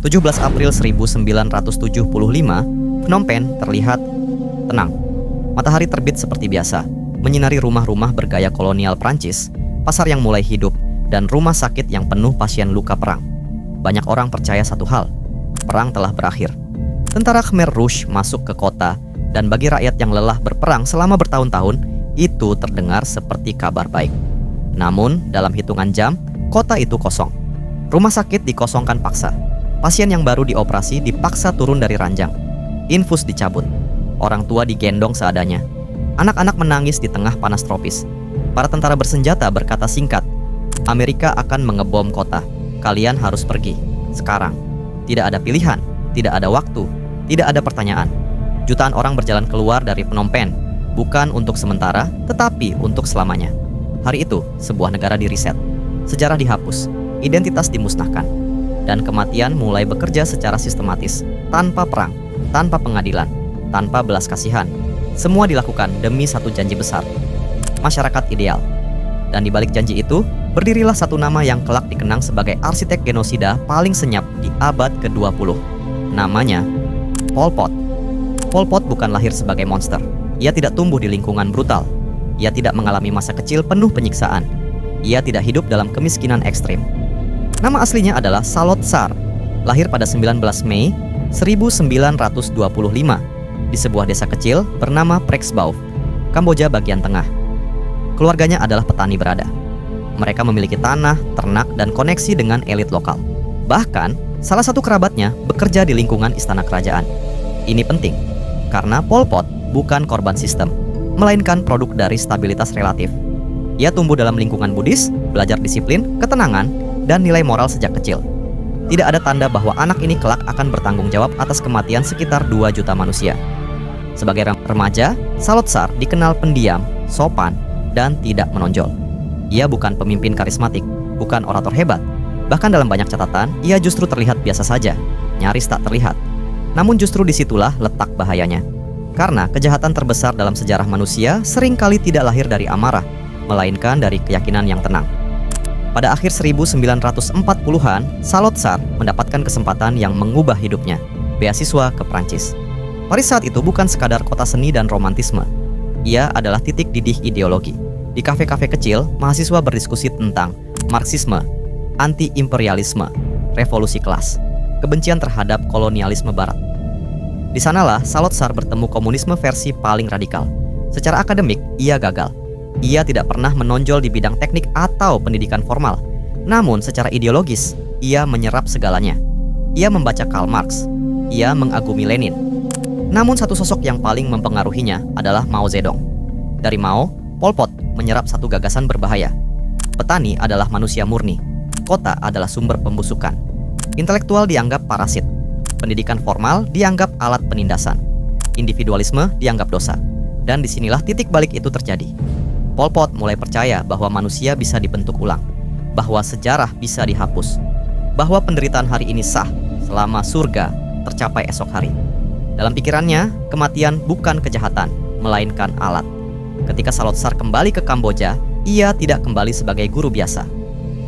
17 April 1975, Phnom Penh terlihat tenang. Matahari terbit seperti biasa, menyinari rumah-rumah bergaya kolonial Prancis, pasar yang mulai hidup, dan rumah sakit yang penuh pasien luka perang. Banyak orang percaya satu hal, perang telah berakhir. Tentara Khmer Rouge masuk ke kota, dan bagi rakyat yang lelah berperang selama bertahun-tahun, itu terdengar seperti kabar baik. Namun, dalam hitungan jam, kota itu kosong. Rumah sakit dikosongkan paksa. Pasien yang baru dioperasi dipaksa turun dari ranjang. Infus dicabut. Orang tua digendong seadanya. Anak-anak menangis di tengah panas tropis. Para tentara bersenjata berkata singkat, Amerika akan mengebom kota. Kalian harus pergi. Sekarang. Tidak ada pilihan. Tidak ada waktu. Tidak ada pertanyaan. Jutaan orang berjalan keluar dari Phnom Penh. Bukan untuk sementara, tetapi untuk selamanya. Hari itu, sebuah negara diriset. Sejarah dihapus. Identitas dimusnahkan. Dan kematian mulai bekerja secara sistematis. Tanpa perang. Tanpa pengadilan. Tanpa belas kasihan. Semua dilakukan demi satu janji besar. Masyarakat ideal. Dan di balik janji itu, berdirilah satu nama yang kelak dikenang sebagai arsitek genosida paling senyap di abad ke-20. Namanya Pol Pot. Pol Pot bukan lahir sebagai monster. Ia tidak tumbuh di lingkungan brutal. Ia tidak mengalami masa kecil penuh penyiksaan. Ia tidak hidup dalam kemiskinan ekstrim. Nama aslinya adalah Salot Sar. Lahir pada 19 Mei 1925 di sebuah desa kecil bernama Prexbauv, Kamboja bagian tengah. Keluarganya adalah petani berada. Mereka memiliki tanah, ternak, dan koneksi dengan elit lokal. Bahkan, salah satu kerabatnya bekerja di lingkungan istana kerajaan. Ini penting, karena Pol Pot bukan korban sistem, melainkan produk dari stabilitas relatif. Ia tumbuh dalam lingkungan Buddhis, belajar disiplin, ketenangan, dan nilai moral sejak kecil. Tidak ada tanda bahwa anak ini kelak akan bertanggung jawab atas kematian sekitar 2 juta manusia. Sebagai remaja, Salot Sar dikenal pendiam, sopan, dan tidak menonjol. Ia bukan pemimpin karismatik, bukan orator hebat. Bahkan dalam banyak catatan, ia justru terlihat biasa saja, nyaris tak terlihat. Namun justru disitulah letak bahayanya. Karena kejahatan terbesar dalam sejarah manusia seringkali tidak lahir dari amarah, melainkan dari keyakinan yang tenang. Pada akhir 1940-an, Salot Sar mendapatkan kesempatan yang mengubah hidupnya, beasiswa ke Prancis. Paris saat itu bukan sekadar kota seni dan romantisme. Ia adalah titik didih ideologi. Di kafe-kafe kecil, mahasiswa berdiskusi tentang Marxisme, anti-imperialisme, revolusi kelas, kebencian terhadap kolonialisme barat. Di sanalah Salot Sar bertemu komunisme versi paling radikal. Secara akademik, ia gagal. Ia tidak pernah menonjol di bidang teknik atau pendidikan formal. Namun secara ideologis, ia menyerap segalanya. Ia membaca Karl Marx. Ia mengagumi Lenin. Namun satu sosok yang paling mempengaruhinya adalah Mao Zedong. Dari Mao, Pol Pot menyerap satu gagasan berbahaya. Petani adalah manusia murni. Kota adalah sumber pembusukan. Intelektual dianggap parasit. Pendidikan formal dianggap alat penindasan. Individualisme dianggap dosa. Dan disinilah titik balik itu terjadi. Pol Pot mulai percaya bahwa manusia bisa dibentuk ulang, bahwa sejarah bisa dihapus, bahwa penderitaan hari ini sah selama surga tercapai esok hari. Dalam pikirannya, kematian bukan kejahatan, melainkan alat. Ketika Salot Sar kembali ke Kamboja, ia tidak kembali sebagai guru biasa.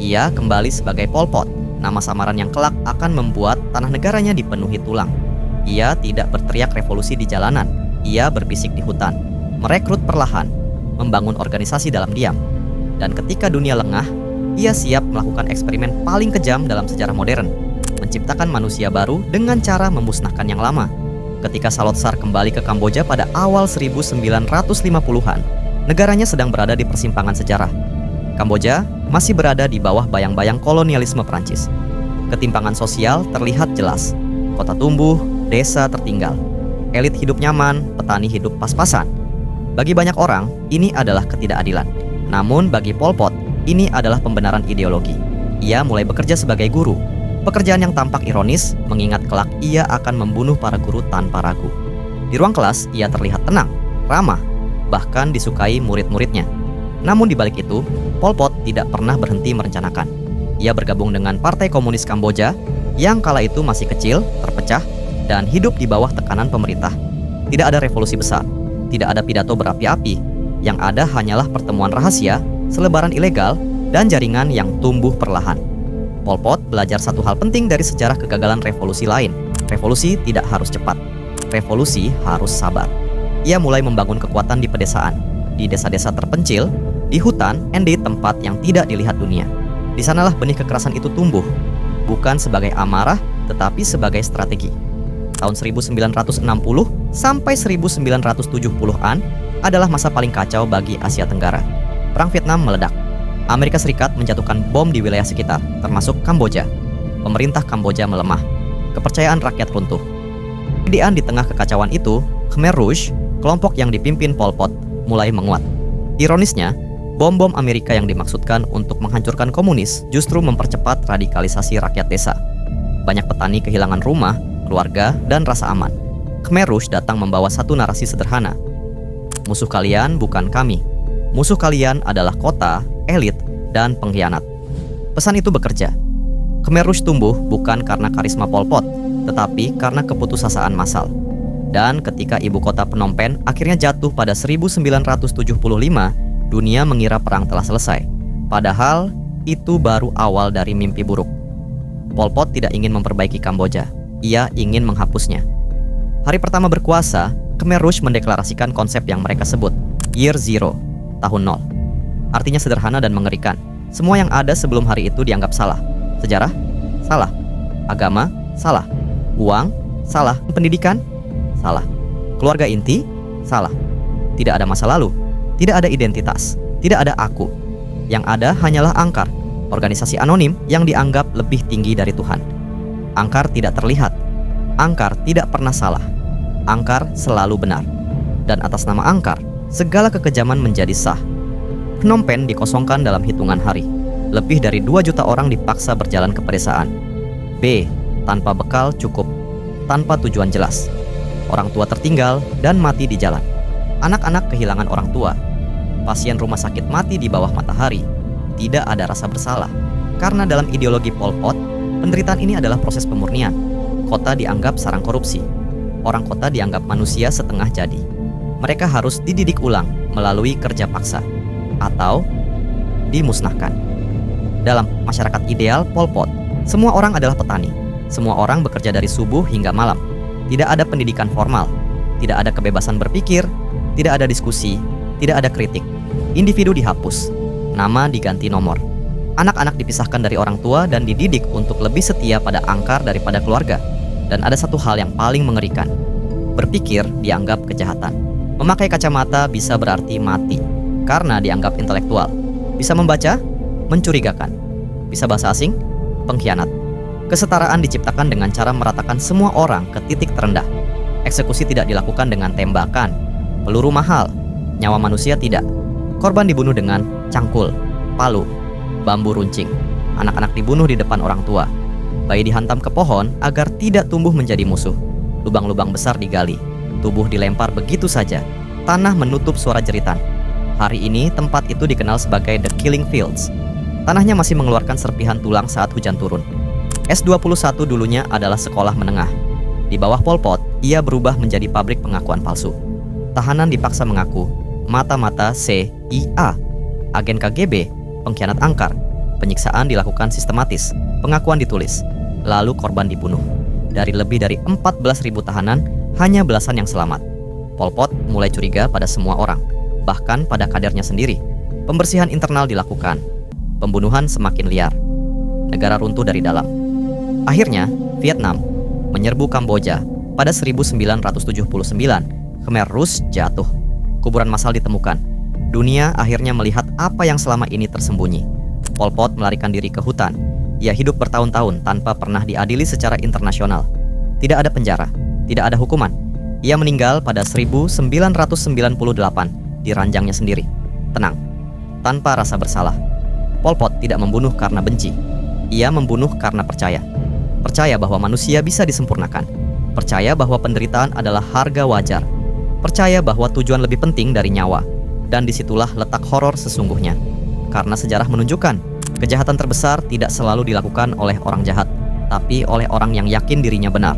Ia kembali sebagai Pol Pot, nama samaran yang kelak akan membuat tanah negaranya dipenuhi tulang. Ia tidak berteriak revolusi di jalanan, ia berbisik di hutan, merekrut perlahan, membangun organisasi dalam diam. Dan ketika dunia lengah, ia siap melakukan eksperimen paling kejam dalam sejarah modern, menciptakan manusia baru dengan cara memusnahkan yang lama. Ketika Salot Sar kembali ke Kamboja pada awal 1950-an, negaranya sedang berada di persimpangan sejarah. Kamboja masih berada di bawah bayang-bayang kolonialisme Prancis. Ketimpangan sosial terlihat jelas. Kota tumbuh, desa tertinggal. Elit hidup nyaman, petani hidup pas-pasan. Bagi banyak orang, ini adalah ketidakadilan. Namun bagi Pol Pot, ini adalah pembenaran ideologi. Ia mulai bekerja sebagai guru. Pekerjaan yang tampak ironis, mengingat kelak ia akan membunuh para guru tanpa ragu. Di ruang kelas, ia terlihat tenang, ramah, bahkan disukai murid-muridnya. Namun di balik itu, Pol Pot tidak pernah berhenti merencanakan. Ia bergabung dengan Partai Komunis Kamboja yang kala itu masih kecil, terpecah, dan hidup di bawah tekanan pemerintah. Tidak ada revolusi besar, tidak ada pidato berapi-api. Yang ada hanyalah pertemuan rahasia, selebaran ilegal, dan jaringan yang tumbuh perlahan. Pol Pot belajar satu hal penting dari sejarah kegagalan revolusi lain. Revolusi tidak harus cepat. Revolusi harus sabar. Ia mulai membangun kekuatan di pedesaan, di desa-desa terpencil, di hutan, dan di tempat yang tidak dilihat dunia. Di sanalah benih kekerasan itu tumbuh, bukan sebagai amarah, tetapi sebagai strategi. Tahun 1960 sampai 1970-an adalah masa paling kacau bagi Asia Tenggara. Perang Vietnam meledak. Amerika Serikat menjatuhkan bom di wilayah sekitar, termasuk Kamboja. Pemerintah Kamboja melemah. Kepercayaan rakyat runtuh. Kemudian di tengah kekacauan itu, Khmer Rouge, kelompok yang dipimpin Pol Pot, mulai menguat. Ironisnya, bom-bom Amerika yang dimaksudkan untuk menghancurkan komunis justru mempercepat radikalisasi rakyat desa. Banyak petani kehilangan rumah, keluarga, dan rasa aman. Khmer Rouge datang membawa satu narasi sederhana. Musuh kalian bukan kami. Musuh kalian adalah kota, elit, dan pengkhianat. Pesan itu bekerja. Khmer Rouge tumbuh bukan karena karisma Pol Pot, tetapi karena keputusasaan massal. Dan ketika ibu kota Phnom Penh akhirnya jatuh pada 1975, dunia mengira perang telah selesai. Padahal, itu baru awal dari mimpi buruk. Pol Pot tidak ingin memperbaiki Kamboja. Ia ingin menghapusnya. Hari pertama berkuasa, Khmer Rouge mendeklarasikan konsep yang mereka sebut Year Zero, tahun nol. Artinya sederhana dan mengerikan. Semua yang ada sebelum hari itu dianggap salah. Sejarah? Salah. Agama? Salah. Uang? Salah. Pendidikan? Salah. Keluarga inti? Salah. Tidak ada masa lalu. Tidak ada identitas. Tidak ada aku. Yang ada hanyalah Angkar, organisasi anonim yang dianggap lebih tinggi dari Tuhan. Angkar tidak terlihat. Angkar tidak pernah salah. Angkar selalu benar. Dan atas nama Angkar, segala kekejaman menjadi sah. Phnom Penh dikosongkan dalam hitungan hari. Lebih dari 2 juta orang dipaksa berjalan ke pedesaan. B. Tanpa bekal cukup. Tanpa tujuan jelas. Orang tua tertinggal dan mati di jalan. Anak-anak kehilangan orang tua. Pasien rumah sakit mati di bawah matahari. Tidak ada rasa bersalah. Karena dalam ideologi Pol Pot, penderitaan ini adalah proses pemurnian. Kota dianggap sarang korupsi. Orang kota dianggap manusia setengah jadi. Mereka harus dididik ulang melalui kerja paksa atau dimusnahkan. Dalam masyarakat ideal Pol Pot, semua orang adalah petani. Semua orang bekerja dari subuh hingga malam. Tidak ada pendidikan formal. Tidak ada kebebasan berpikir. Tidak ada diskusi. Tidak ada kritik. Individu dihapus. Nama diganti nomor. Anak-anak dipisahkan dari orang tua dan dididik untuk lebih setia pada Angkar daripada keluarga. Dan ada satu hal yang paling mengerikan. Berpikir dianggap kejahatan. Memakai kacamata bisa berarti mati, karena dianggap intelektual. Bisa membaca? Mencurigakan. Bisa bahasa asing? Pengkhianat. Kesetaraan diciptakan dengan cara meratakan semua orang ke titik terendah. Eksekusi tidak dilakukan dengan tembakan. Peluru mahal. Nyawa manusia tidak. Korban dibunuh dengan cangkul, palu, bambu runcing. Anak-anak dibunuh di depan orang tua. Bayi dihantam ke pohon agar tidak tumbuh menjadi musuh. Lubang-lubang besar digali. Tubuh dilempar begitu saja. Tanah menutup suara jeritan. Hari ini tempat itu dikenal sebagai The Killing Fields. Tanahnya masih mengeluarkan serpihan tulang saat hujan turun. S21 dulunya adalah sekolah menengah. Di bawah Pol Pot, ia berubah menjadi pabrik pengakuan palsu. Tahanan dipaksa mengaku mata-mata CIA, agen KGB, pengkhianat Angkar. Penyiksaan dilakukan sistematis, pengakuan ditulis, lalu korban dibunuh. Dari lebih dari 14.000 tahanan, hanya belasan yang selamat. Pol Pot mulai curiga pada semua orang, bahkan pada kadernya sendiri. Pembersihan internal dilakukan. Pembunuhan semakin liar. Negara runtuh dari dalam. Akhirnya, Vietnam menyerbu Kamboja pada 1979. Khmer Rouge jatuh. Kuburan massal ditemukan. Dunia akhirnya melihat apa yang selama ini tersembunyi. Pol Pot melarikan diri ke hutan. Ia hidup bertahun-tahun tanpa pernah diadili secara internasional. Tidak ada penjara, tidak ada hukuman. Ia meninggal pada 1998 di ranjangnya sendiri. Tenang, tanpa rasa bersalah. Pol Pot tidak membunuh karena benci. Ia membunuh karena percaya. Percaya bahwa manusia bisa disempurnakan. Percaya bahwa penderitaan adalah harga wajar. Percaya bahwa tujuan lebih penting dari nyawa. Dan disitulah letak horor sesungguhnya. Karena sejarah menunjukkan, kejahatan terbesar tidak selalu dilakukan oleh orang jahat, tapi oleh orang yang yakin dirinya benar.